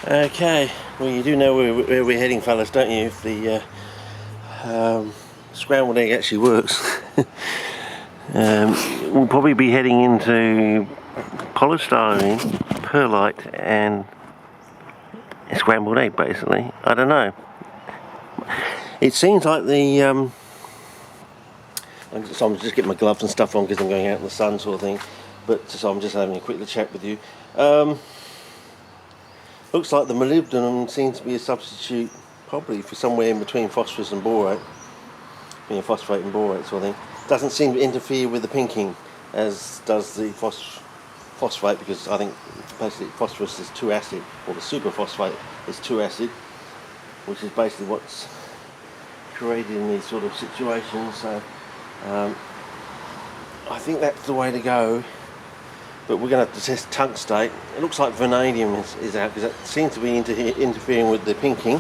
Okay, well you do know where we're heading, fellas, don't you? If the scrambled egg actually works. We'll probably be heading into polystyrene, perlite and scrambled egg basically. I don't know. It seems like the so I'm just getting my gloves and stuff on because I'm going out in the sun sort of thing, but so I'm just having a quick chat with you. Looks like the molybdenum seems to be a substitute probably for somewhere in between phosphorus and borate, phosphate and borate sort of thing. Doesn't seem to interfere with the pinking as does the phosphate, because I think basically phosphorus is 2-acid, or the superphosphate is 2-acid, which is basically what's created in these sort of situations. So I think that's the way to go. But we're going to have to test tungstate. It looks like vanadium is out because that seems to be interfering with the pinking.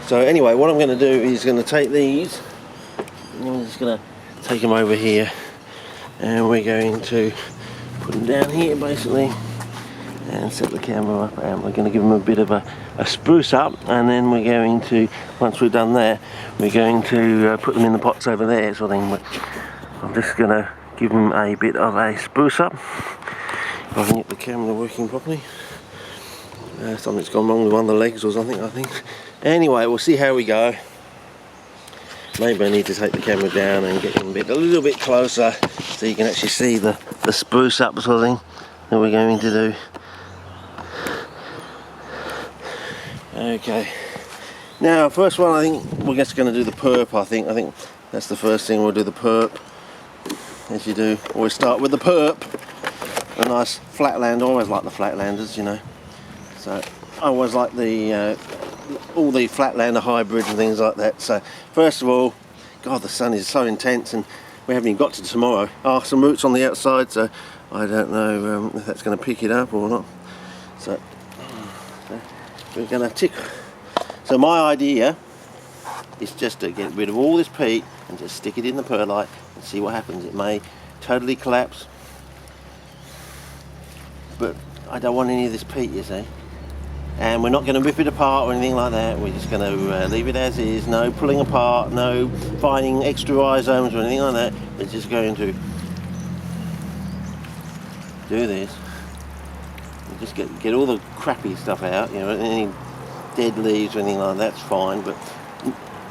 So anyway, what I'm going to do is going to take these, and I'm just going to take them over here, and we're going to put them down here basically, and set the camera up, and we're going to give them a bit of a spruce up, and then we're going to, once we've done that, we're going to put them in the pots over there sort of thing. But I'm just going to give them a bit of a spruce up. If I can get the camera working properly. Something's gone wrong with one of the legs or something, I think. Anyway, we'll see how we go. Maybe I need to take the camera down and get them a little bit closer so you can actually see the spruce up sort of thing that we're going to do. Okay. Now, first one, I think we're just going to do the perp, I think that's the first thing. We'll do the perp. As you do, always start with the perp. A nice flatland. I always like the flatlanders, you know. So I always like the all the flatlander hybrids and things like that. So first of all, God, the sun is so intense, and we haven't even got to tomorrow. Some roots on the outside, so I don't know if that's going to pick it up or not. So we're going to tick. So my idea is just to get rid of all this peat and just stick it in the perlite and see what happens. It may totally collapse, but I don't want any of this peat, you see. And we're not going to rip it apart or anything like that. We're just going to leave it as is. No pulling apart, no finding extra rhizomes or anything like that. We're just going to do this. And just get all the crappy stuff out, you know, any dead leaves or anything like that, that's fine. But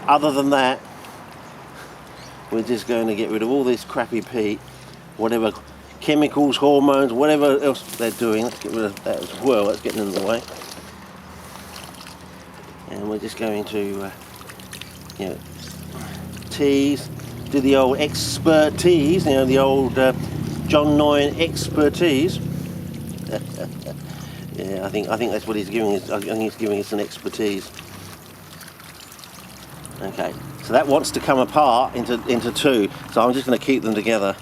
other than that, we're just going to get rid of all this crappy peat, whatever chemicals, hormones, whatever else they're doing. Let's get rid of that as well. That's getting in the way. And we're just going to, tease, do the old expertise, the old John Noyen expertise. Yeah, I think that's what he's giving us. I think he's giving us an expertise. Okay, so that wants to come apart into two. So I'm just going to keep them together.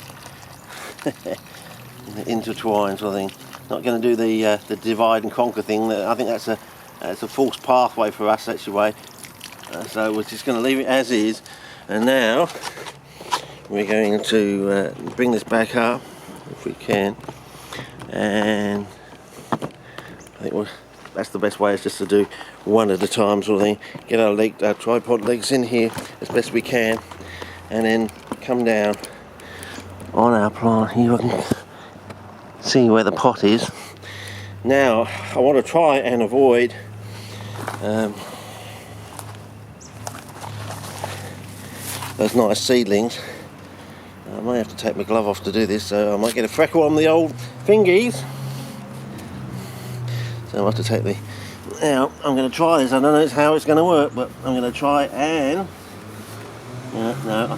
Intertwined sort of thing. Not going to do the divide and conquer thing. I think that's a false pathway for us actually. So we're just going to leave it as is. And now we're going to bring this back up if we can. And I think that's the best way, is just to do one at a time sort of thing. Get our tripod legs in here as best we can, and then come down on our plant here. I can see where the pot is. Now I want to try and avoid those nice seedlings. I might have to take my glove off to do this, so I might get a freckle on the old fingies. So I'll have to take now I'm going to try this. I don't know how it's going to work, but I'm going to try and no, I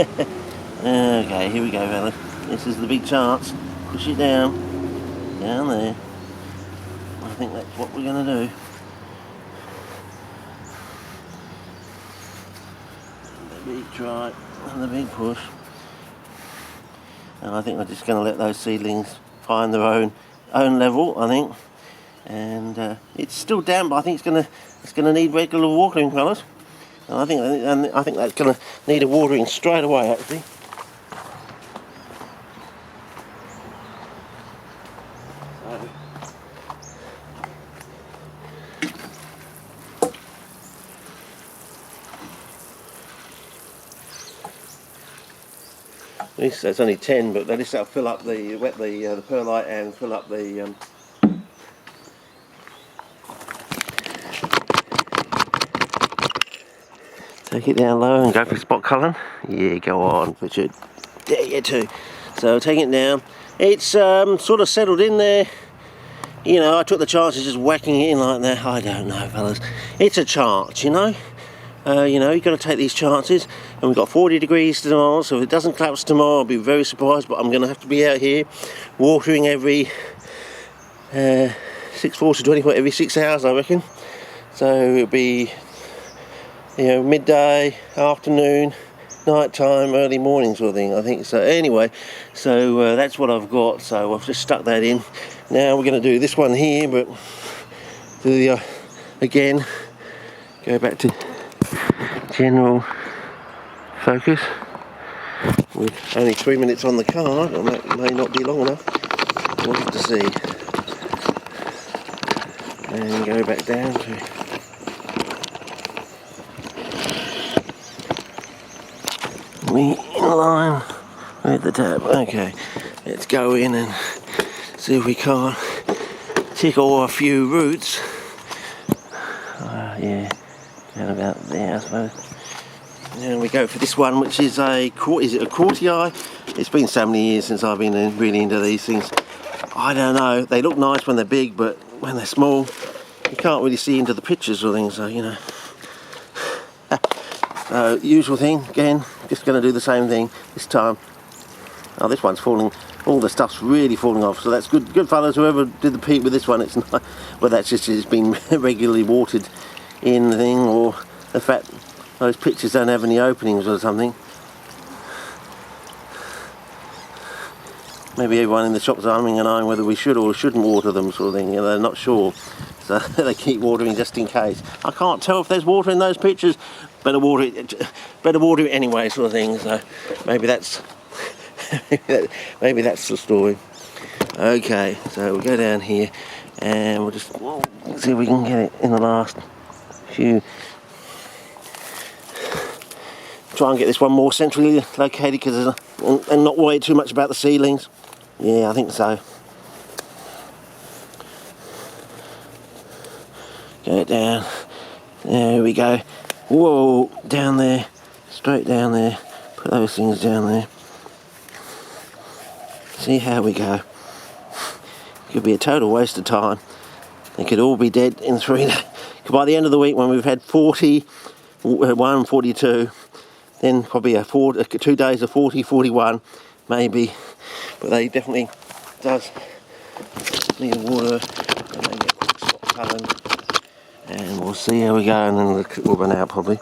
think okay, here we go, fellas. This is the big chance. Push it down there. I think that's what we're going to do. The big try and the big push. And I think we're just going to let those seedlings find their own level, I think. And it's still damp, but I think it's going to need regular watering, fellas. And I think that's going to need a watering straight away, actually. least that's only 10, but at least that'll fill up the wet the perlite and fill up the. Take it down low and go for spot colouring. Yeah, go on, Richard. There you too. So taking it down, it's sort of settled in there. You know, I took the chance of just whacking it in like that. I don't know, fellas. It's a chance, you know. You've got to take these chances. And we've got 40 degrees tomorrow, so if it doesn't collapse tomorrow, I'll be very surprised. But I'm going to have to be out here watering every 6:40 24 every 6 hours, I reckon. So it'll be, midday, afternoon, night time, early morning sort of thing, I think. So anyway, that's what I've got. So I've just stuck that in. Now we're going to do this one here, but again, go back to general focus with only 3 minutes on the card, or that may not be long enough. We'll have to see. And go back down to me in line with the tab. Okay, let's go in and see if we can't tickle a few roots. Yeah, down about there, I suppose. And we go for this one, which is a Courtier? It's been so many years since I've been really into these things. I don't know, they look nice when they're big, but when they're small, you can't really see into the pictures or things, so usual thing, again, just going to do the same thing this time. Oh, this one's falling, all the stuff's really falling off, so that's good. Good fellas, whoever did the peat with this one, it's not, well, that's just it's been regularly watered in the thing, or the fact those pictures don't have any openings or something. Maybe everyone in the shop's arming and eyeing whether we should or shouldn't water them, sort of thing. They're not sure, so they keep watering just in case. I can't tell if there's water in those pictures. Better water it anyway, sort of thing. So maybe that's maybe that's the story. Okay, so we'll go down here and we'll just see if we can get it in the last few. Try and get this one more centrally located and not worry too much about the ceilings. Yeah, I think so. Get it down. There we go. Whoa, down there, straight down there. Put those things down there. See how we go. Could be a total waste of time. They could all be dead in 3 days. By the end of the week, when we've had 41, 42, then probably 2 days of 40, 41, maybe. But they definitely does need water, and maybe a quick spot colour. And we'll see how we go, and then we'll run out probably.